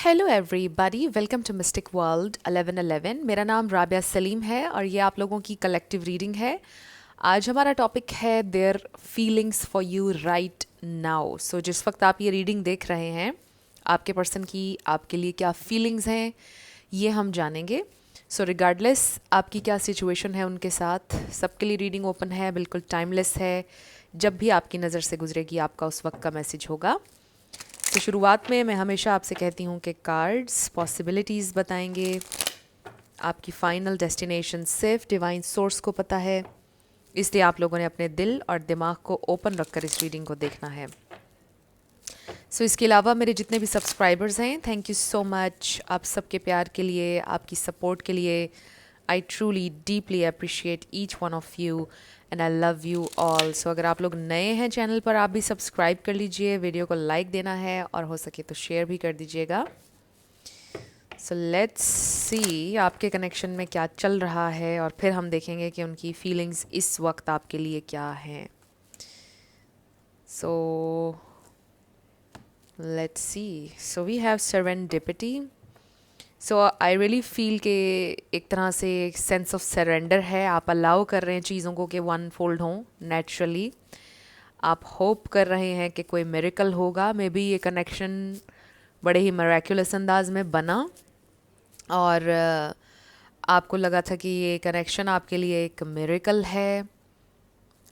Hello everybody, welcome to mystic world 1111। मेरा नाम राबिया सलीम है और ये आप लोगों की कलेक्टिव रीडिंग है। आज हमारा टॉपिक है there feelings for you right now. So जिस वक्त आप ये रीडिंग देख रहे हैं, आपके पर्सन की आपके लिए क्या फीलिंग्स हैं ये हम जानेंगे। सो रिगार्डलेस आपकी क्या सिचुएशन है उनके साथ, सबके लिए रीडिंग ओपन है, बिल्कुल टाइमलेस है। जब भी आपकी नज़र से गुजरेगी आपका उस वक्त का मैसेज होगा। तो शुरुआत में मैं हमेशा आपसे कहती हूँ कि कार्ड्स पॉसिबिलिटीज़ बताएंगे, आपकी फ़ाइनल डेस्टिनेशन सिर्फ डिवाइन सोर्स को पता है, इसलिए आप लोगों ने अपने दिल और दिमाग को ओपन रखकर इस रीडिंग को देखना है। इसके अलावा मेरे जितने भी सब्सक्राइबर्स हैं, थैंक यू सो मच आप सबके प्यार के लिए, आपकी सपोर्ट के लिए। I truly deeply appreciate each one of you and I love you all. So अगर आप लोग नए हैं चैनल पर, आप भी सब्सक्राइब कर लीजिए, वीडियो को लाइक देना है और हो सके तो शेयर भी कर दीजिएगा। सो लेट्स सी आपके कनेक्शन में क्या चल रहा है और फिर हम देखेंगे कि उनकी फीलिंग्स इस वक्त आपके लिए क्या हैं। So let's see. So we have serendipity। So I really feel कि एक तरह से एक सेंस ऑफ सरेंडर है, आप अलाउ कर रहे हैं चीज़ों को कि वन फोल्ड हों नेचुरली। आप होप कर रहे हैं कि कोई मिरेकल होगा, मे बी ये कनेक्शन बड़े ही मराक्यूलस अंदाज में बना और आपको लगा था कि ये कनेक्शन आपके लिए एक मिरेकल है।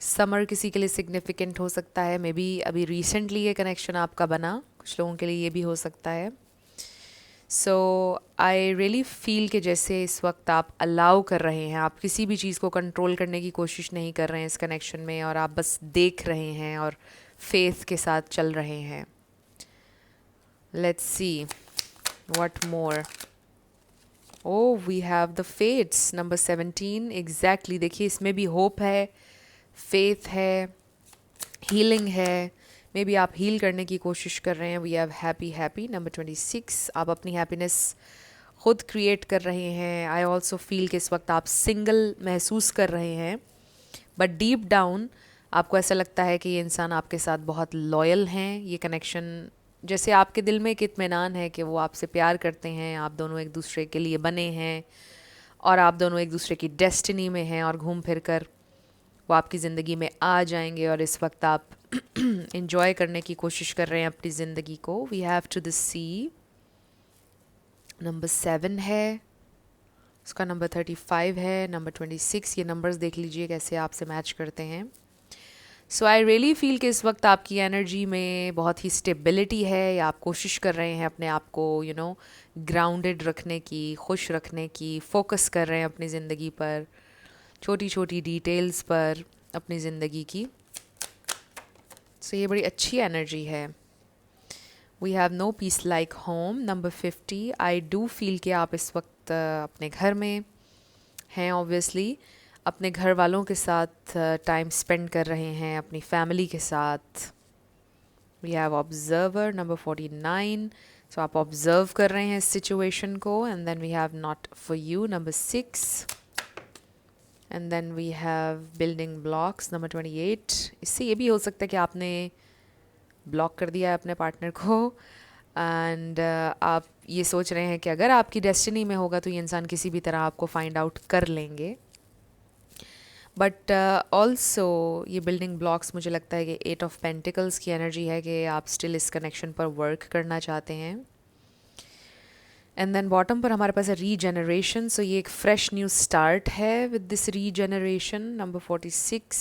समर किसी के लिए सिग्निफिकेंट हो सकता है, मे बी अभी रिसेंटली ये कनेक्शन आपका बना, कुछ लोगों के लिए ये भी हो सकता है। सो आई रियली फील कि जैसे इस वक्त आप अलाउ कर रहे हैं, आप किसी भी चीज़ को कंट्रोल करने की कोशिश नहीं कर रहे हैं इस कनेक्शन में, और आप बस देख रहे हैं और फेथ के साथ चल रहे हैं। Let's see what more. Oh we have the fates number 17। Exactly, देखिए इसमें भी होप है, फेथ है, हीलिंग है। मे बी आप हील करने की कोशिश कर रहे हैं। We have happy happy number 26। आप अपनी हैप्पीनेस खुद क्रिएट कर रहे हैं। आई ऑल्सो फील कि इस वक्त आप सिंगल महसूस कर रहे हैं, बट डीप डाउन आपको ऐसा लगता है कि ये इंसान आपके साथ बहुत लॉयल हैं। ये कनेक्शन जैसे आपके दिल में एक इत्मीनान है कि वो आपसे प्यार करते हैं, आप दोनों एक दूसरे के लिए बने हैं और आप दोनों एक दूसरे की डेस्टिनी में हैं, और घूम फिर कर वो आपकी ज़िंदगी में आ जाएंगे और इस वक्त आप इंजॉय करने की कोशिश कर रहे हैं अपनी ज़िंदगी को। We have to the sea number 7 है, उसका नंबर 35 है, नंबर 26। ये नंबर्स देख लीजिए कैसे आपसे मैच करते हैं। सो आई रियली फील कि इस वक्त आपकी एनर्जी में बहुत ही स्टेबिलिटी है, या आप कोशिश कर रहे हैं अपने आप को ग्राउंडेड रखने की, खुश रखने की, फोकस कर रहे हैं अपनी ज़िंदगी पर, छोटी छोटी डिटेल्स पर अपनी ज़िंदगी की। सो ये बड़ी अच्छी एनर्जी है। We have no peace like home number 50। I do feel कि आप इस वक्त अपने घर में हैं, ऑब्वियसली अपने घर वालों के साथ टाइम स्पेंड कर रहे हैं, अपनी फैमिली के साथ। We have observer number 49। So आप ऑब्जर्व कर रहे हैं इस सिचुएशन को। And then we have not for you number 6। And then we have building blocks number 28। इससे ये भी हो सकता है कि आपने ब्लॉक कर दिया है अपने पार्टनर को, एंड आप ये सोच रहे हैं कि अगर आपकी डेस्टिनी में होगा तो ये इंसान किसी भी तरह आपको फाइंड आउट कर लेंगे। बट ऑल्सो ये बिल्डिंग ब्लॉक्स, मुझे लगता है कि 8 ऑफ पेंटिकल्स की एनर्जी है कि आप स्टिल इस कनेक्शन पर वर्क करना चाहते हैं। एंड देन बॉटम पर हमारे पास है रीजनरेशन। सो ये एक फ्रेश न्यू स्टार्ट है with this regeneration number 46।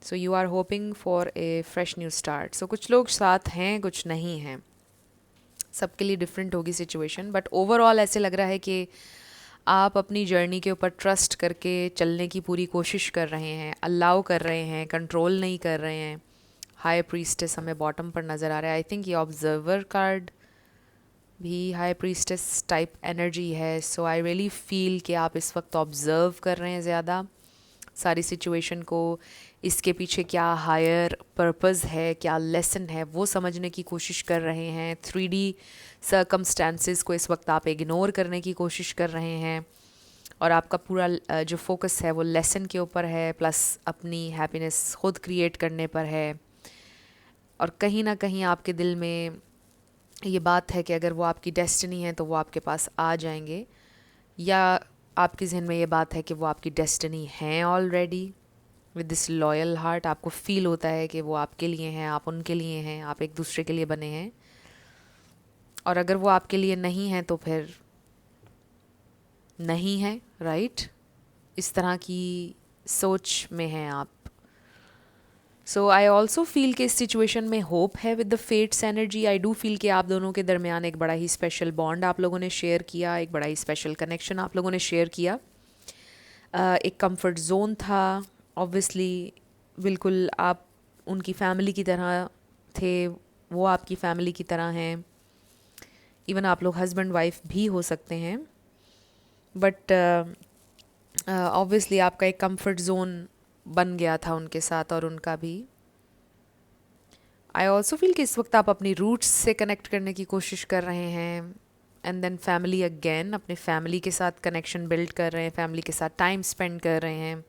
So you are hoping for a fresh new start. So कुछ लोग साथ हैं, कुछ नहीं हैं, सबके लिए डिफरेंट होगी सिचुएशन, बट ओवरऑल ऐसे लग रहा है कि आप अपनी जर्नी के ऊपर ट्रस्ट करके चलने की पूरी कोशिश कर रहे हैं, अलाउ कर रहे हैं, कंट्रोल नहीं कर रहे हैं। हाई प्रीस्टेस हमें बॉटम पर नज़र आ रहा है। आई थिंक ये ऑब्जर्वर कार्ड भी हाई प्रीस्टेस टाइप एनर्जी है। सो आई रियली फील कि आप इस वक्त ऑब्ज़र्व कर रहे हैं ज़्यादा सारी सिचुएशन को, इसके पीछे क्या हायर पर्पस है, क्या लेसन है, वो समझने की कोशिश कर रहे हैं। 3D सर्कमस्टेंसेस को इस वक्त आप इग्नोर करने की कोशिश कर रहे हैं, और आपका पूरा जो फोकस है वो लेसन के ऊपर है, प्लस अपनी हैप्पीनेस खुद क्रिएट करने पर है। और कहीं ना कहीं आपके दिल में ये बात है कि अगर वो आपकी डेस्टिनी है तो वो आपके पास आ जाएंगे, या आपके जहन में ये बात है कि वो आपकी डेस्टिनी हैं already. With this loyal heart आपको फील होता है कि वो आपके लिए हैं, आप उनके लिए हैं, आप एक दूसरे के लिए बने हैं। और अगर वो आपके लिए नहीं है तो फिर नहीं है, राइट? इस तरह की सोच में हैं आप। सो आई ऑल्सो फील कि इस सिचुएशन में होप है with the fates energy. I do feel कि आप दोनों के दरमियान एक बड़ा ही स्पेशल बॉन्ड आप लोगों ने शेयर किया, एक बड़ा ही स्पेशल कनेक्शन आप लोगों ने शेयर किया। एक कंफर्ट जोन था ऑब्वियसली। बिल्कुल आप उनकी फैमिली की तरह थे, वो आपकी फैमिली की तरह हैं। इवन आप लोग हस्बैंड वाइफ भी हो सकते हैं, बट ऑब्वियसली आपका एक कंफर्ट जोन बन गया था उनके साथ और उनका भी। आई ऑल्सो फील कि इस वक्त आप अपनी रूट्स से कनेक्ट करने की कोशिश कर रहे हैं, एंड देन फैमिली अगेन, अपने फैमिली के साथ कनेक्शन बिल्ड कर रहे हैं, फैमिली के साथ टाइम स्पेंड कर रहे हैं।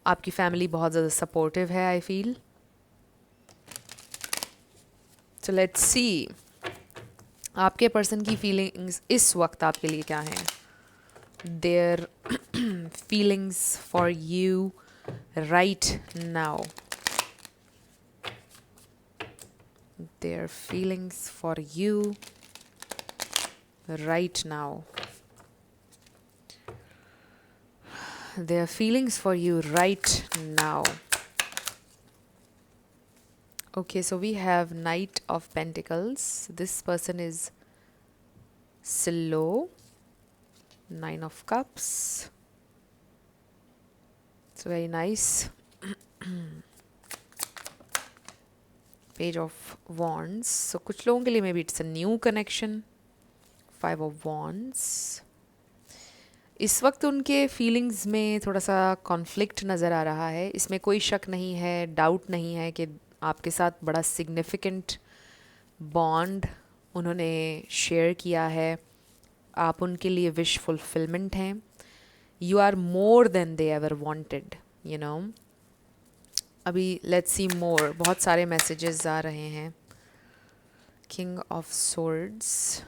आपकी फैमिली बहुत ज़्यादा सपोर्टिव है आई फील। सो लेट्स सी आपके पर्सन की फीलिंग्स इस वक्त आपके लिए क्या हैं। There feelings for you right now, their feelings for you right now, their feelings for you right now. Okay, so we have Knight of Pentacles. This person is slow. Nine of Cups. It's very nice. Page of Wands. So कुछ लोगों के लिए maybe it's a new connection. Five of Wands. इस वक्त उनके feelings में थोड़ा सा कॉन्फ्लिक्ट नज़र आ रहा है। इसमें कोई शक नहीं है, डाउट नहीं है कि आपके साथ बड़ा सिग्निफिकेंट बॉन्ड उन्होंने शेयर किया है। आप उनके लिए विश फुलफिलमेंट हैं। You are more than they ever wanted, you know. अभी लेट्स सी मोर, बहुत सारे मैसेजेस आ रहे हैं। किंग ऑफ सोर्ड्स,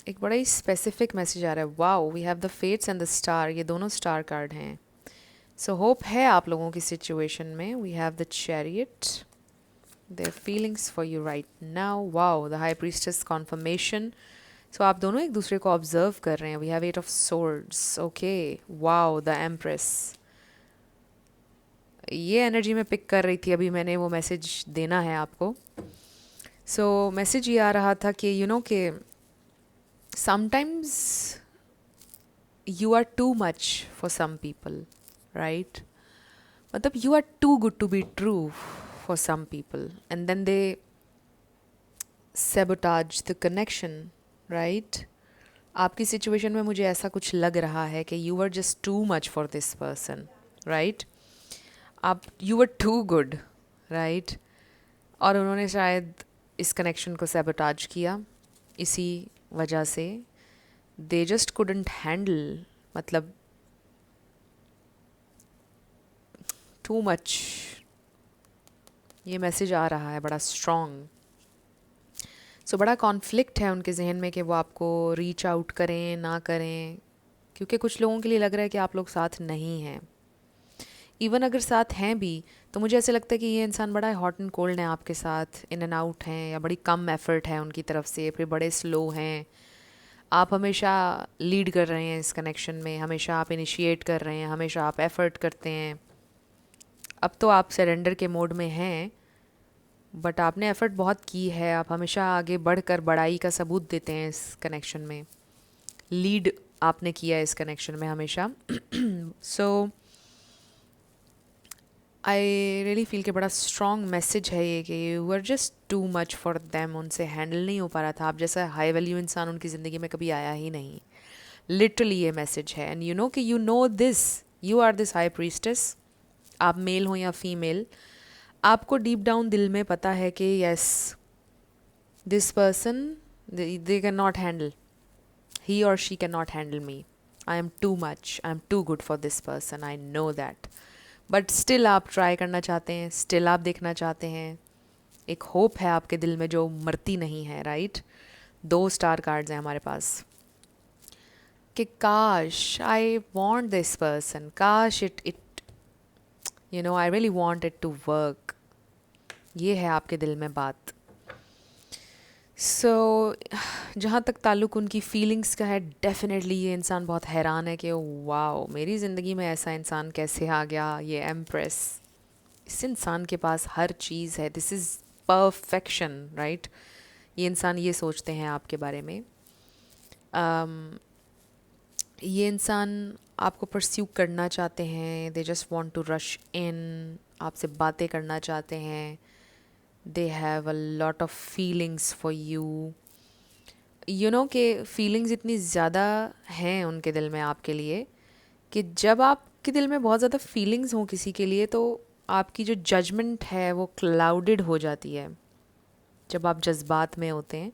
एक बड़ा ही स्पेसिफिक मैसेज आ रहा है। Wow, we have the fates and the star, ये दोनों स्टार कार्ड हैं। सो होप है आप लोगों की सिचुएशन में। We have the chariot, there feelings for you right now. Wow, the high priestess confirmation. So आप दोनों एक दूसरे को ऑब्जर्व कर रहे हैं। We have eight of swords. Okay, wow, the empress. ये एनर्जी में पिक कर रही थी अभी, मैंने वो मैसेज देना है आपको। सो मैसेज ये आ रहा था कि यू नो कि sometimes you are too much for some people, right? मतलब you are too good to be true for some people, and then they sabotage the connection, right? आपकी सिचुएशन में मुझे ऐसा कुछ लग रहा है कि you were just too much for this person, right? आप you were too good, right? और उन्होंने शायद इस कनेक्शन को sabotage किया। इसी वजह से दे जस्ट कुडंट हैंडल, मतलब टू मच। ये मैसेज आ रहा है बड़ा स्ट्रॉन्ग। सो बड़ा कॉन्फ्लिक्ट है उनके जहन में कि वो आपको रीच आउट करें ना करें, क्योंकि कुछ लोगों के लिए लग रहा है कि आप लोग साथ नहीं हैं। इवन अगर साथ हैं भी तो मुझे ऐसे लगता है कि ये इंसान बड़ा हॉट एंड कोल्ड है आपके साथ, इन एंड आउट हैं, या बड़ी कम एफर्ट है उनकी तरफ से, फिर बड़े स्लो हैं। आप हमेशा लीड कर रहे हैं इस कनेक्शन में, हमेशा आप इनिशिएट कर रहे हैं, हमेशा आप एफ़र्ट करते हैं। अब तो आप सरेंडर के मोड में हैं, बट आपने एफ़र्ट बहुत की है। आप हमेशा आगे बढ़कर बड़ाई का सबूत देते हैं इस कनेक्शन में। लीड आपने किया है इस कनेक्शन में हमेशा। सो आई रियली फील कि बड़ा स्ट्रॉन्ग मैसेज है ये कि you are just too much for them. उनसे हैंडल नहीं हो पा रहा था। आप जैसा हाई वैल्यू इंसान उनकी ज़िंदगी में कभी आया ही नहीं। लिटरली ये मैसेज है। एंड यू नो कि you know this, you are this high priestess. आप मेल हो या फीमेल, आपको डीप डाउन दिल में पता है कि yes, this person, they can not handle, he और she can not handle me. I am too much, I am too good for this person, I know that. But still आप try करना चाहते हैं, स्टिल आप देखना चाहते हैं, एक होप है आपके दिल में जो मरती नहीं है, राइट। 2 स्टार कार्ड्स हैं हमारे पास कि काश आई वॉन्ट दिस पर्सन, काश it I really want it to work. ये है आपके दिल में बात। सो जहाँ तक ताल्लुक़ उनकी फीलिंग्स का है, डेफिनेटली ये इंसान बहुत हैरान है कि वाओ, मेरी ज़िंदगी में ऐसा इंसान कैसे आ गया, ये एम्प्रेस। इस इंसान के पास हर चीज़ है, दिस इज़ परफेक्शन, राइट। ये इंसान ये सोचते हैं आपके बारे में। ये इंसान आपको परस्यू करना चाहते हैं, they just want to rush in, आपसे बातें करना चाहते हैं, they have a lot of feelings for you. कि फीलिंग्स इतनी ज़्यादा हैं उनके दिल में आपके लिए कि जब आपके दिल में बहुत ज़्यादा फीलिंग्स हों किसी के लिए तो आपकी जो जजमेंट है वो क्लाउडेड हो जाती है। जब आप जज्बात में होते हैं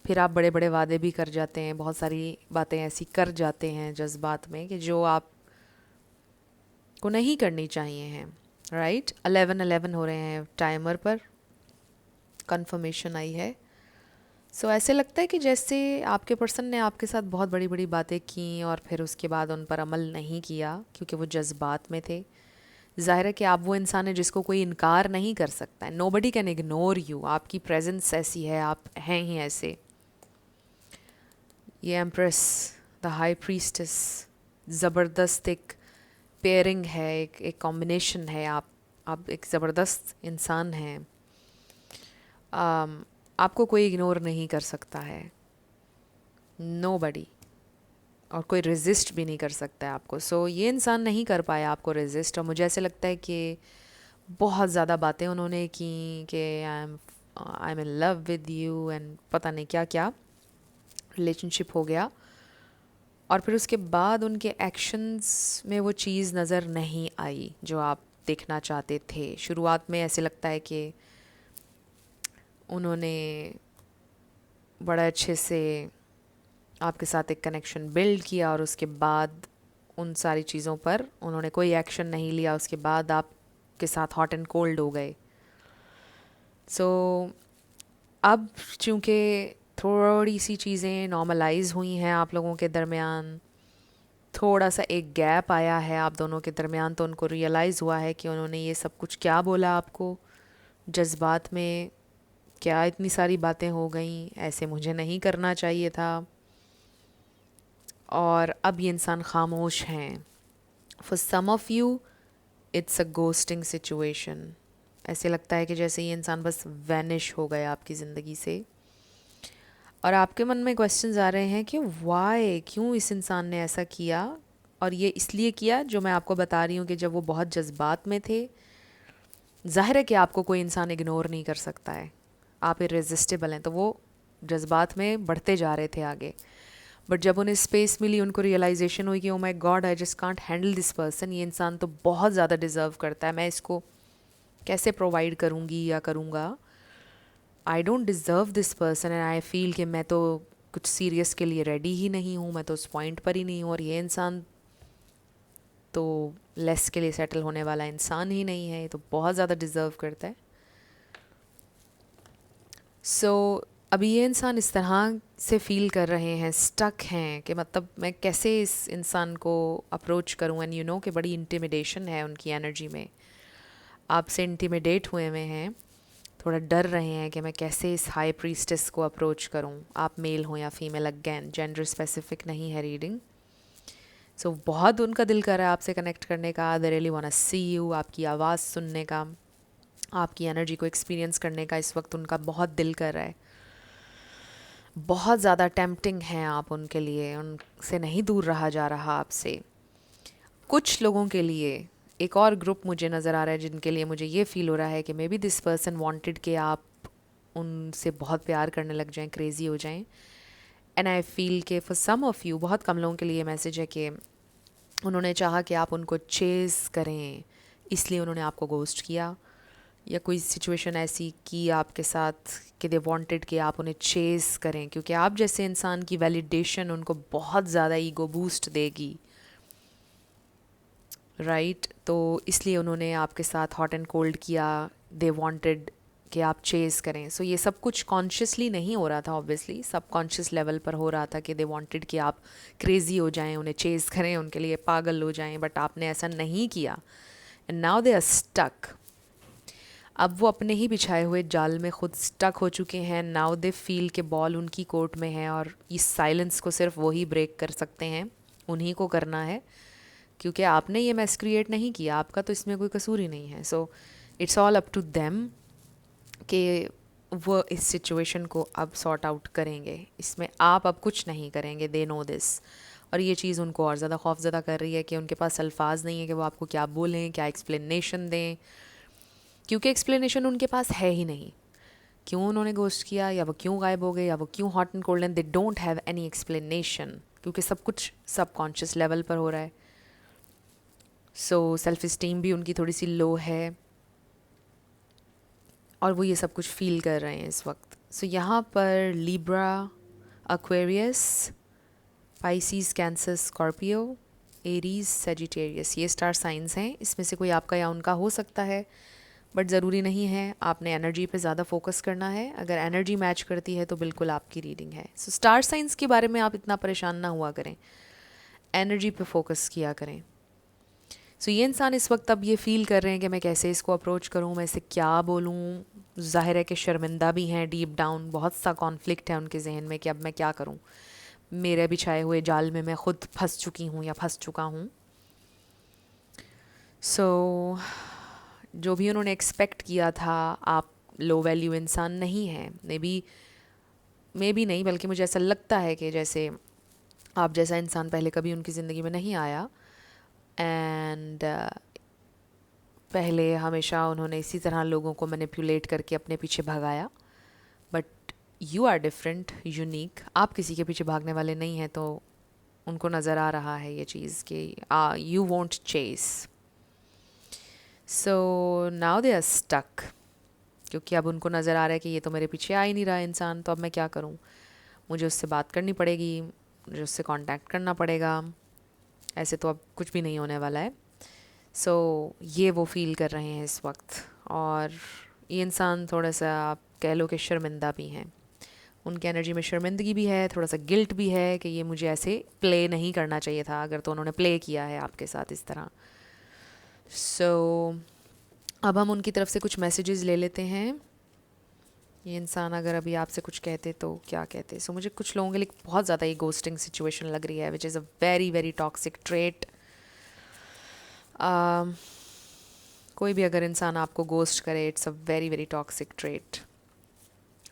फिर आप बड़े बड़े वादे भी कर जाते हैं, बहुत सारी बातें ऐसी कर जाते हैं जज्बात में कि जो आप को नहीं करनी चाहिए हैं, राइट। 11:11 हो रहे हैं टाइमर पर, कंफर्मेशन आई है। सो ऐसे लगता है कि जैसे आपके पर्सन ने आपके साथ बहुत बड़ी बड़ी बातें की और फिर उसके बाद उन पर अमल नहीं किया क्योंकि वो जज्बात में थे। ज़ाहिर है कि आप वो इंसान है जिसको कोई इनकार नहीं कर सकता है, नोबडी कैन इग्नोर यू, आपकी प्रेजेंस ऐसी है, आप हैं ही ऐसे। ये एम्प्रेस, द हाई प्रीस्टेस, ज़बरदस्त एक पेयरिंग है, एक कॉम्बिनेशन है। आप एक ज़बरदस्त इंसान हैं। आपको कोई इग्नोर नहीं कर सकता है, नोबडी, और कोई रेजिस्ट भी नहीं कर सकता है आपको। सो ये इंसान नहीं कर पाया आपको रेजिस्ट, और मुझे ऐसे लगता है कि बहुत ज़्यादा बातें उन्होंने की कि I am in love with you and पता नहीं क्या क्या, रिलेशनशिप हो गया। और फिर उसके बाद उनके एक्शंस में वो चीज़ नज़र नहीं आई जो आप देखना चाहते थे। शुरुआत में ऐसे लगता है कि उन्होंने बड़ा अच्छे से आपके साथ एक कनेक्शन बिल्ड किया और उसके बाद उन सारी चीज़ों पर उन्होंने कोई एक्शन नहीं लिया, उसके बाद आपके साथ हॉट एंड कोल्ड हो गए। सो अब चूँकि थोड़ी सी चीज़ें नॉर्मलाइज हुई हैं आप लोगों के दरमियान, थोड़ा सा एक गैप आया है आप दोनों के दरमियान, तो उनको रियलाइज़ हुआ है कि उन्होंने ये सब कुछ क्या बोला आपको जज्बात में, क्या इतनी सारी बातें हो गई, ऐसे मुझे नहीं करना चाहिए था। और अब ये इंसान खामोश हैं। For some of you it's a ghosting situation. ऐसे लगता है कि जैसे ये इंसान बस वैनिश हो गया आपकी ज़िंदगी से, और आपके मन में क्वेश्चंस आ रहे हैं कि वाई, क्यों इस इंसान ने ऐसा किया। और ये इसलिए किया, जो मैं आपको बता रही हूँ, कि जब वो बहुत जज्बात में थे, ज़ाहिर है कि आपको कोई इंसान इग्नोर नहीं कर सकता है, आप इरेजिस्टिबल हैं, तो वो जज्बात में बढ़ते जा रहे थे आगे। बट जब उन्हें स्पेस मिली, उनको रियलाइजेशन हुई कि oh my god, I just can't handle this person, ये इंसान तो बहुत ज़्यादा डिज़र्व करता है, मैं इसको कैसे प्रोवाइड करूँगी या करूँगा, I don't deserve this person and I feel कि मैं तो कुछ सीरियस के लिए रेडी ही नहीं हूँ, मैं तो उस पॉइंट पर ही नहीं हूँ, और ये इंसान तो लेस के लिए सेटल होने वाला इंसान ही नहीं है, ये तो बहुत ज़्यादा डिज़र्व करता है। सो अभी ये इंसान इस तरह से फ़ील कर रहे हैं, स्टक हैं, कि मतलब मैं कैसे इस इंसान को अप्रोच करूँ। एंड कि बड़ी इंटिमिडेशन है उनकी एनर्जी में, आपसे इंटिमिडेट हुए हैं, थोड़ा डर रहे हैं कि मैं कैसे इस हाई प्रीस्टेस को अप्रोच करूं। आप मेल हो या फीमेल, अगेन जेंडर स्पेसिफिक नहीं है रीडिंग। सो बहुत उनका दिल कर रहा है आपसे कनेक्ट करने का, they really want to see you, आपकी आवाज़ सुनने का, आपकी एनर्जी को एक्सपीरियंस करने का इस वक्त उनका बहुत दिल कर रहा है। बहुत ज़्यादा टेम्पटिंग हैं आप उनके लिए, उनसे नहीं दूर रहा जा रहा आपसे। कुछ लोगों के लिए एक और ग्रुप मुझे नज़र आ रहा है जिनके लिए मुझे ये फ़ील हो रहा है कि may be this person wanted कि आप उनसे बहुत प्यार करने लग जाएं, क्रेज़ी हो जाएं। एंड आई फील कि फॉर सम ऑफ़ यू, बहुत कम लोगों के लिए मैसेज है कि उन्होंने चाहा कि आप उनको चेज़ करें, इसलिए उन्होंने आपको गोस्ट किया, या कोई सिचुएशन ऐसी की आपके साथ कि दे वांटेड कि आप उन्हें चेज़ करें, क्योंकि आप जैसे इंसान की वैलिडेशन उनको बहुत ज़्यादा ईगो बूस्ट देगी, राइट। तो इसलिए उन्होंने आपके साथ हॉट एंड कोल्ड किया, दे वांटेड कि आप चेज़ करें. सो ये सब कुछ कॉन्शियसली नहीं हो रहा था, ऑब्वियसली सबकॉन्शियस लेवल पर हो रहा था कि दे वांटेड कि आप क्रेज़ी हो जाएं, उन्हें चेज़ करें, उनके लिए पागल हो जाएं, बट आपने ऐसा नहीं किया. And now they are stuck. अब वो अपने ही बिछाए हुए जाल में खुद स्टक हो चुके हैं. नाउ दे फील के बॉल उनकी कोर्ट में है और इस साइलेंस को सिर्फ वही ब्रेक कर सकते हैं, उन्हीं को करना है, क्योंकि आपने ये मैस क्रिएट नहीं किया, आपका तो इसमें कोई कसूर ही नहीं है. So it's all up to them कि वो इस सिचुएशन को अब सॉर्ट आउट करेंगे. इसमें आप अब कुछ नहीं करेंगे, दे नो दिस. और ये चीज़ उनको और ज़्यादा खौफज़दा कर रही है कि उनके पास अल्फाज नहीं है कि वो आपको क्या बोलें, क्या एक्सप्लेनेशन दें, क्योंकि एक्सप्लेनेशन उनके पास है ही नहीं. क्यों उन्होंने गोस्ट किया, या वो क्यों गायब हो गए, या वो क्यों hot and cold, and they don't have any explanation, क्योंकि सब कुछ सबकॉन्शियस लेवल पर हो रहा है. सो सेल्फ इस्टीम भी उनकी थोड़ी सी लो है और वो ये सब कुछ फील कर रहे हैं इस वक्त. सो यहाँ पर Libra, Aquarius, Pisces, cancer, Scorpio, Aries, Sagittarius, ये स्टार साइंस हैं. इसमें से कोई आपका या उनका हो सकता है, बट ज़रूरी नहीं है. आपने एनर्जी पे ज़्यादा फोकस करना है. अगर एनर्जी मैच करती है तो बिल्कुल आपकी रीडिंग है. सो स्टार साइंस के बारे में आप इतना परेशान ना हुआ करें, एनर्जी पे फोकस किया करें. सो ये इंसान इस वक्त अब ये फील कर रहे हैं कि मैं कैसे इसको अप्रोच करूँ, मैं इसे क्या बोलूँ. ज़ाहिर है कि शर्मिंदा भी हैं डीप डाउन, बहुत सा कॉन्फ्लिक्ट है उनके जहन में कि अब मैं क्या करूँ, मेरे बिछाए हुए जाल में मैं खुद फंस चुकी हूँ या फंस चुका हूँ. सो जो भी उन्होंने एक्सपेक्ट किया था, आप लो वैल्यू इंसान नहीं हैं. मे बी नहीं, बल्कि मुझे ऐसा लगता है कि जैसे आप जैसा इंसान पहले कभी उनकी ज़िंदगी में नहीं आया. एंड पहले हमेशा उन्होंने इसी तरह लोगों को मैनिपुलेट करके अपने पीछे भगाया. But you are different, unique. आप किसी के पीछे भागने वाले नहीं हैं, तो उनको नज़र आ रहा है ये चीज़ कि you won't chase. So now they are stuck, क्योंकि अब उनको नज़र आ रहा है कि ये तो मेरे पीछे आ ही नहीं रहा इंसान, तो अब मैं क्या करूँ. मुझे उससे बात करनी पड़ेगी, मुझे उससे कांटेक्ट करना पड़ेगा, ऐसे तो अब कुछ भी नहीं होने वाला है. सो ये वो फील कर रहे हैं इस वक्त. और ये इंसान थोड़ा सा आप कह लो कि शर्मिंदा भी हैं. उनकी एनर्जी में शर्मिंदगी भी है, थोड़ा सा गिल्ट भी है कि ये मुझे ऐसे प्ले नहीं करना चाहिए था, अगर तो उन्होंने प्ले किया है आपके साथ इस तरह. सो अब हम उनकी तरफ से कुछ मैसेजेस ले लेते हैं. ये इंसान अगर अभी आपसे कुछ कहते तो क्या कहते. सो मुझे कुछ लोगों के लिए बहुत ज़्यादा ये गोस्टिंग सिचुएशन लग रही है, which is a very very toxic trait. कोई भी अगर इंसान आपको गोस्ट करे, it's a very very toxic trait.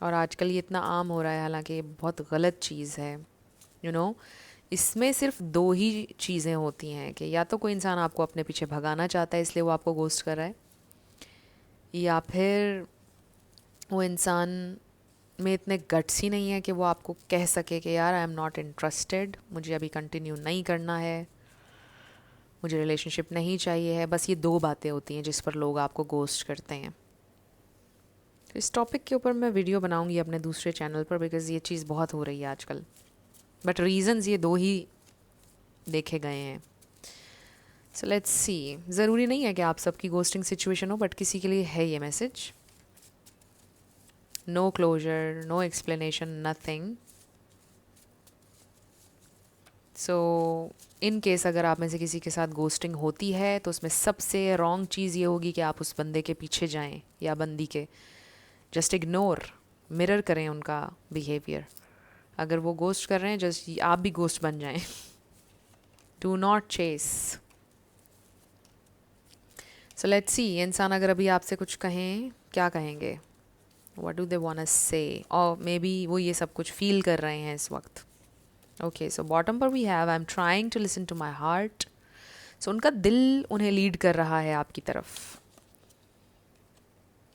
और आजकल ये इतना आम हो रहा है, हालांकि ये बहुत गलत चीज़ है. यू नो, इसमें सिर्फ दो ही चीज़ें होती हैं कि या तो कोई इंसान आपको अपने पीछे भगाना चाहता है इसलिए वो आपको गोस्ट कर रहा है, या फिर वो इंसान में इतने गट्स ही नहीं है कि वो आपको कह सके कि यार आई एम नॉट इंटरेस्टेड, मुझे अभी कंटिन्यू नहीं करना है, मुझे रिलेशनशिप नहीं चाहिए है. बस ये दो बातें होती हैं जिस पर लोग आपको गोस्ट करते हैं. तो इस टॉपिक के ऊपर मैं वीडियो बनाऊंगी अपने दूसरे चैनल पर, बिकॉज़ ये चीज़ बहुत हो रही है आजकल. बट रीज़न्स ये दो ही देखे गए हैं. सो लेट्स सी. ज़रूरी नहीं है कि आप सबकी गोस्टिंग सिचुएशन हो, बट किसी के लिए है ये message. No closure, no explanation, nothing. So in case अगर आप में से किसी के साथ गोस्टिंग होती है तो उसमें सबसे रॉन्ग चीज़ ये होगी कि आप उस बंदे के पीछे जाएं या बंदी के. जस्ट इग्नोर, मिरर करें उनका बिहेवियर. अगर वो गोस्ट कर रहे हैं, जस्ट आप भी गोस्ट बन जाएं. Do not chase. So let's see. इंसान अगर अभी आपसे कुछ कहें, क्या कहेंगे, what do they want to say. और मे बी वो ये सब कुछ फील कर रहे हैं इस वक्त. ओके, सो बॉटम पर we have I am trying to listen to my heart. So उनका दिल उन्हें लीड कर रहा है आपकी तरफ.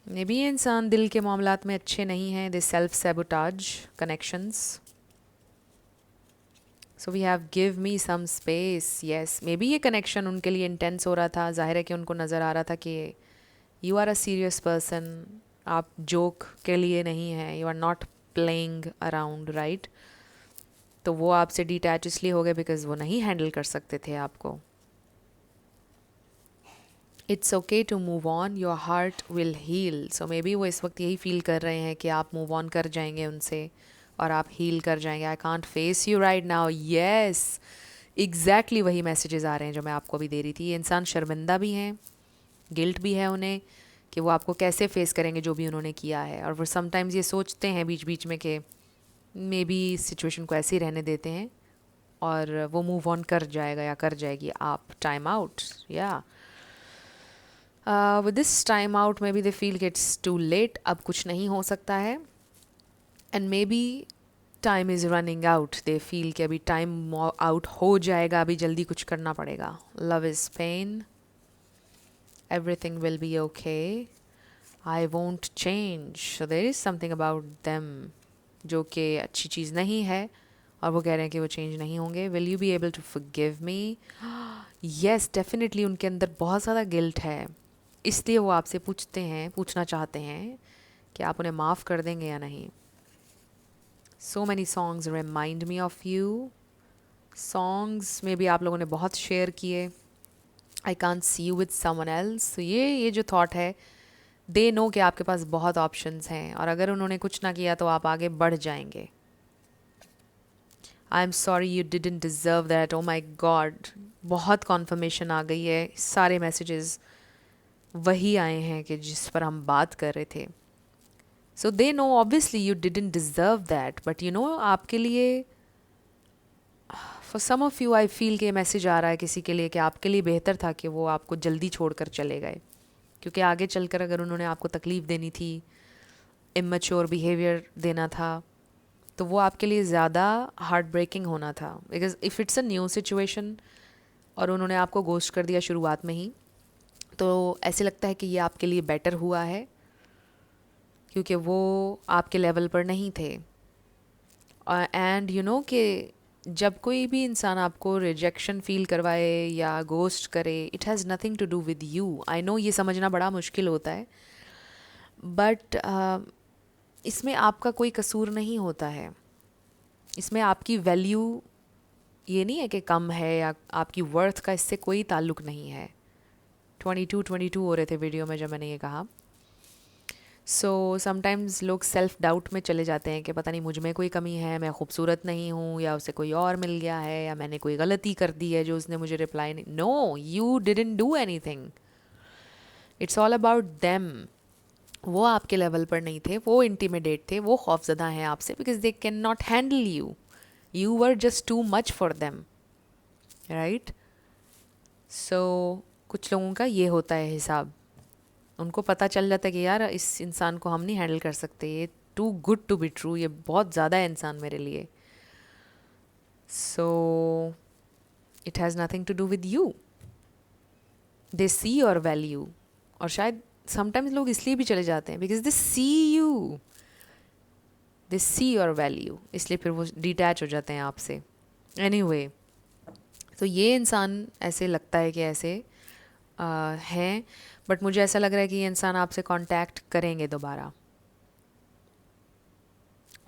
मे बी ये इंसान दिल के मामलात में अच्छे नहीं हैं. They self sabotage connections. So we have give me some space. Yes, maybe ये कनेक्शन उनके लिए इंटेंस हो रहा था. जाहिर है कि उनको नज़र आ रहा था कि you are a serious person, आप जोक के लिए नहीं हैं, you are not playing around, right. तो वो आपसे डिटैच इसलिए हो गए बिकॉज वो नहीं हैंडल कर सकते थे आपको. It's okay to move on, your heart will heal. So maybe वो इस वक्त यही फील कर रहे हैं कि आप मूव ऑन कर जाएंगे उनसे और आप हील कर जाएंगे. I can't face you right now. Yes, exactly वही मैसेजेस आ रहे हैं जो मैं आपको अभी दे रही थी. ये इंसान शर्मिंदा भी हैं, गिल्ट भी है उन्हें कि वो आपको कैसे फेस करेंगे जो भी उन्होंने किया है. और वो समटाइम्स ये सोचते हैं बीच बीच में कि मे बी सिचुएशन को ऐसे ही रहने देते हैं और वो मूव ऑन कर जाएगा या कर जाएगी. आप टाइम आउट, या with this time out may be they feel कि इट्स टू लेट, अब कुछ नहीं हो सकता है. And may be time is running out, they feel कि अभी टाइम आउट हो जाएगा, अभी जल्दी कुछ करना पड़ेगा. Love is pain, everything will be okay, I won't change. So there is something about them जो कि अच्छी चीज़ नहीं है और वो कह रहे हैं कि वो चेंज नहीं होंगे. Will you be able to forgive me? Yes, definitely उनके अंदर बहुत ज़्यादा गिल्ट है, इसलिए वो आपसे पूछना चाहते हैं कि आप उन्हें माफ़ कर देंगे या नहीं. So many songs remind me of you. Songs में भी आप लोगों ने बहुत शेयर किए. I can't see you with someone else. तो ये जो थॉट है, दे नो कि आपके पास बहुत ऑप्शंस हैं और अगर उन्होंने कुछ ना किया तो आप आगे बढ़ जाएंगे. I am sorry you didn't deserve that. Oh my god, बहुत कॉन्फर्मेशन आ गई है. सारे मैसेजेस वही आए हैं कि जिस पर हम बात कर रहे थे. So they know obviously you didn't deserve that, but you know आपके लिए, for some of you I feel कि मैसेज आ रहा है किसी के लिए कि आपके लिए बेहतर था कि वो आपको जल्दी छोड़कर चले गए, क्योंकि आगे चलकर अगर उन्होंने आपको तकलीफ़ देनी थी, इमेच्योर बिहेवियर देना था, तो वो आपके लिए ज़्यादा हार्ट ब्रेकिंग होना था. Because if it's a new situation और उन्होंने आपको गोस्ट कर दिया शुरुआत में ही, तो ऐसे लगता है कि ये आपके लिए बेटर हुआ है क्योंकि वो आपके लेवल पर नहीं थे. एंड यू नो कि जब कोई भी इंसान आपको रिजेक्शन फील करवाए या गोस्ट करे, it has nothing to do with you. I know ये समझना बड़ा मुश्किल होता है, बट इसमें आपका कोई कसूर नहीं होता है. इसमें आपकी वैल्यू ये नहीं है कि कम है या आपकी वर्थ का इससे कोई ताल्लुक़ नहीं है. 22 हो रहे थे वीडियो में जब मैंने ये कहा. सो समटाइम्स लोग सेल्फ डाउट में चले जाते हैं कि पता नहीं मुझ में कोई कमी है, मैं खूबसूरत नहीं हूँ, या उसे कोई और मिल गया है, या मैंने कोई गलती कर दी है जो उसने मुझे रिप्लाई नहीं. No, you didn't do anything. It's all about them. वो आपके लेवल पर नहीं थे, वो इंटिमिडेट थे, वो खौफजदा हैं आपसे because they can not handle you. You were just too much for them, right. So कुछ लोगों का ये होता है हिसाब. उनको पता चल जाता है कि यार इस इंसान को हम नहीं हैंडल कर सकते, ये too good to be true, ये बहुत ज़्यादा है इंसान मेरे लिए. So it has nothing to do with you. They see your value. और शायद समटाइम्स लोग इसलिए भी चले जाते हैं because they see you, they see your value, इसलिए फिर वो डिटैच हो जाते हैं आपसे. एनीवे, तो ये इंसान ऐसे लगता है कि ऐसे हैं, बट मुझे ऐसा लग रहा है कि ये इंसान आपसे कांटेक्ट करेंगे दोबारा.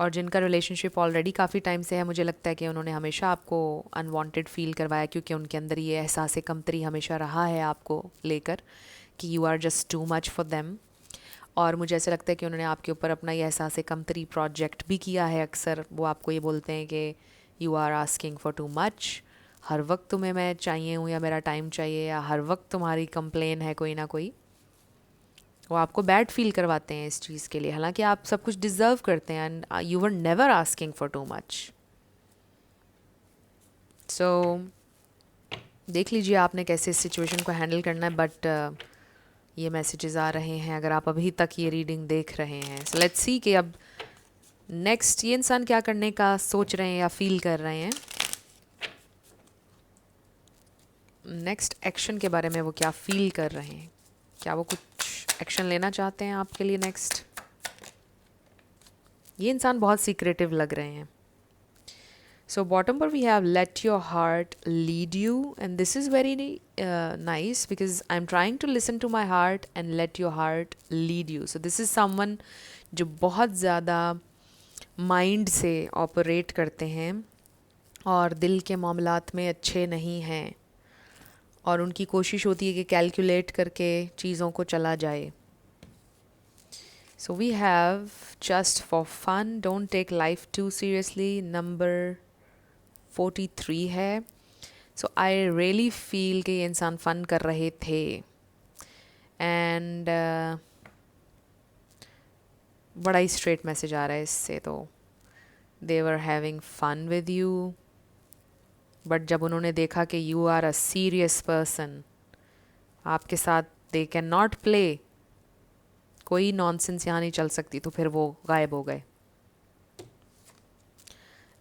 और जिनका रिलेशनशिप ऑलरेडी काफ़ी टाइम से है, मुझे लगता है कि उन्होंने हमेशा आपको अनवांटेड फील करवाया क्योंकि उनके अंदर ये एहसास कमतरी हमेशा रहा है आपको लेकर कि you are just too much for them. और मुझे ऐसा लगता है कि उन्होंने आपके ऊपर अपना ये एहसास कमतरी प्रोजेक्ट भी किया है. अक्सर वो आपको ये बोलते हैं कि you are asking for too much, हर वक्त तुम्हें मैं चाहिए हूँ या मेरा टाइम चाहिए, या हर वक्त तुम्हारी कंप्लेन है कोई ना कोई. वो आपको बैड फील करवाते हैं इस चीज़ के लिए, हालांकि आप सब कुछ डिज़र्व करते हैं and you were never asking for too much. So देख लीजिए आपने कैसे इस सिचुएशन को हैंडल करना है. बट ये मैसेजेस आ रहे हैं अगर आप अभी तक ये रीडिंग देख रहे हैं. सो लेट्स सी कि अब नेक्स्ट ये इंसान क्या करने का सोच रहे हैं या फील कर रहे हैं. नेक्स्ट एक्शन के बारे में वो क्या फील कर रहे हैं, क्या वो कुछ एक्शन लेना चाहते हैं आपके लिए नेक्स्ट. ये इंसान बहुत सीक्रेटिव लग रहे हैं. सो बॉटम पर we have let your heart lead you, and this is very nice because I am trying to listen to my heart and let your heart lead you. So this is someone जो बहुत ज़्यादा mind से operate करते हैं और दिल के मामलात में अच्छे नहीं हैं. और उनकी कोशिश होती है कि कैलकुलेट करके चीज़ों को चला जाए. So we have just for fun, don't take life too seriously. Number 43 है. So I really feel कि ये इंसान फन कर रहे थे. And बड़ा ही स्ट्रेट मैसेज आ रहा है इससे तो. They were having fun with you. But जब उन्होंने देखा कि you are a serious person, आपके साथ they cannot play, कोई नॉनसेंस यहाँ नहीं चल सकती, तो फिर वो गायब हो गए.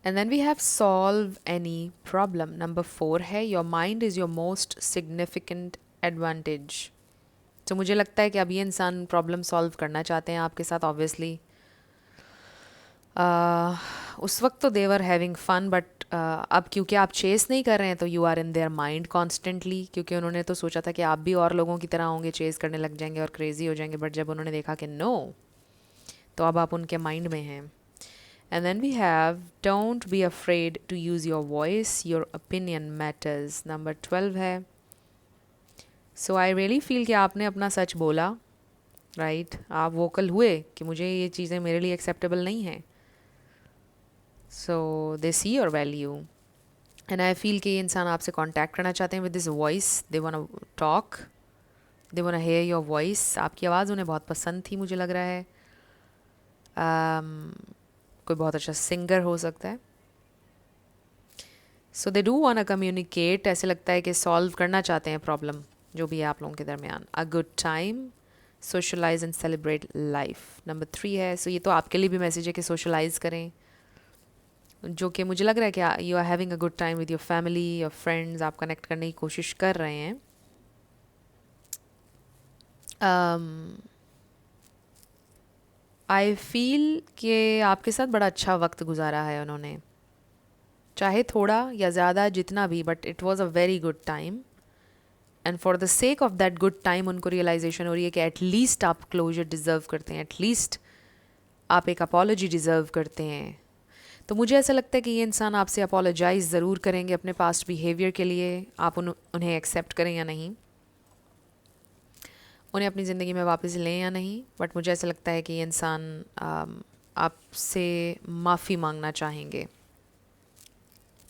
And then we have solve any problem. Number 4 है your mind is your most significant advantage. तो मुझे लगता है कि अब ये इंसान प्रॉब्लम सॉल्व करना चाहते हैं आपके साथ ऑब्वियसली. उस वक्त तो देवर हैविंग फन, बट अब क्योंकि आप चेस नहीं कर रहे हैं तो you are in their mind constantly, क्योंकि उन्होंने तो सोचा था कि आप भी और लोगों की तरह होंगे, चेस करने लग जाएंगे और क्रेजी हो जाएंगे, बट जब उन्होंने देखा कि नो, तो अब आप उनके माइंड में हैं. And then we have don't be afraid to use your voice, your opinion matters. Number 12 है सो आई रियली फील कि आपने अपना सच बोला, राइट. आप वोकल हुए कि मुझे ये चीज़ें मेरे लिए एक्सेप्टेबल नहीं हैं. So they see your value and I feel कि ये इंसान आपसे कांटेक्ट करना चाहते हैं with this voice. They want to talk, they want to hear your voice. आपकी आवाज़ उन्हें बहुत पसंद थी, मुझे लग रहा है. कोई बहुत अच्छा सिंगर हो सकता है. So they do want to communicate. ऐसे लगता है कि सॉल्व करना चाहते हैं प्रॉब्लम जो भी है आप लोगों के दरमियान. A good time, socialize and celebrate life. Number 3 है सो ये तो आपके लिए भी मैसेज है कि सोशलाइज करें, जो कि मुझे लग रहा है कि you are having a good time with your family, your friends. आप कनेक्ट करने की कोशिश कर रहे हैं. आई फील कि आपके साथ बड़ा अच्छा वक्त गुजारा है उन्होंने, चाहे थोड़ा या ज़्यादा, जितना भी, but it was a very good time. And for the sake of that good time उनको रियलाइजेशन हो रही है कि एटलीस्ट आप क्लोजर डिज़र्व करते हैं, एटलीस्ट आप एक अपॉलॉजी डिज़र्व करते हैं. तो मुझे ऐसा लगता है कि ये इंसान आपसे अपोलोजाइज़ ज़रूर करेंगे अपने पास्ट बिहेवियर के लिए. आप उन्हें एक्सेप्ट करें या नहीं, उन्हें अपनी ज़िंदगी में वापस लें या नहीं, बट मुझे ऐसा लगता है कि ये इंसान आपसे माफ़ी मांगना चाहेंगे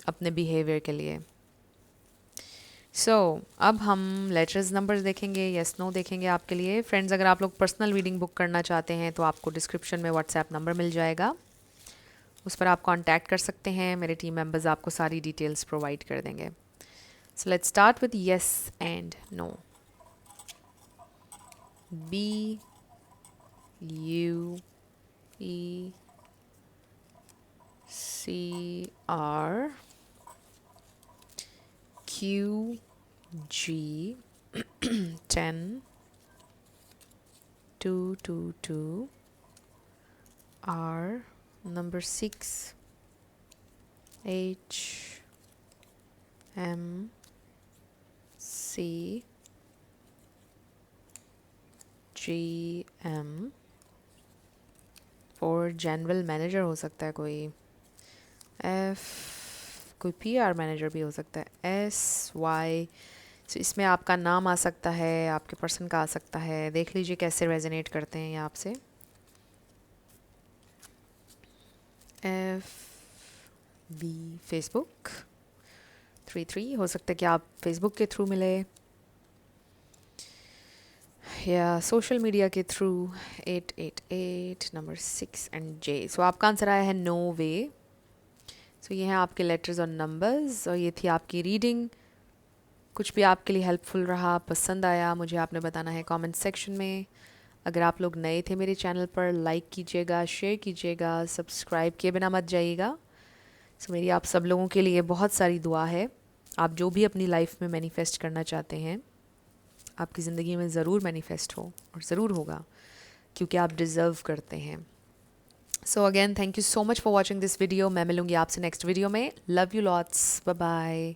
अपने बिहेवियर के लिए. सो अब हम लेटर्स नंबर्स देखेंगे, यस नो देखेंगे आपके लिए. फ्रेंड्स, अगर आप लोग पर्सनल रीडिंग बुक करना चाहते हैं तो आपको डिस्क्रिप्शन में व्हाट्सएप नंबर मिल जाएगा, उस पर आप कांटेक्ट कर सकते हैं. मेरे टीम मेंबर्स आपको सारी डिटेल्स प्रोवाइड कर देंगे. So let's start with yes and no. B U E C R Q G 10 2 2 2 R number 6 H M C G M और जनरल मैनेजर हो सकता है कोई. F कोई PR मैनेजर भी हो सकता है. S Y so इसमें आपका नाम आ सकता है, आपके पर्सन का आ सकता है. देख लीजिए कैसे रेजोनेट करते हैं ये आपसे. F B फेसबुक 33 हो सकता है कि आप फेसबुक के थ्रू मिले या सोशल मीडिया के थ्रू. 888 number 6 and J. सो आपका आंसर आया है नो वे. सो ये हैं आपके लेटर्स और नंबर्स, और ये थी आपकी रीडिंग. कुछ भी आपके लिए हेल्पफुल रहा, पसंद आया, मुझे आपने बताना है कमेंट सेक्शन में. अगर आप लोग नए थे मेरे चैनल पर, लाइक कीजिएगा, शेयर कीजिएगा, सब्सक्राइब किए बिना मत जाइएगा. सो मेरी आप सब लोगों के लिए बहुत सारी दुआ है. आप जो भी अपनी लाइफ में मैनिफेस्ट करना चाहते हैं आपकी ज़िंदगी में ज़रूर मैनिफेस्ट हो, और ज़रूर होगा, क्योंकि आप डिज़र्व करते हैं. So again thank you so much for watching this video. मैं मिलूँगी आपसे नेक्स्ट वीडियो में. Love you lots. Bye bye.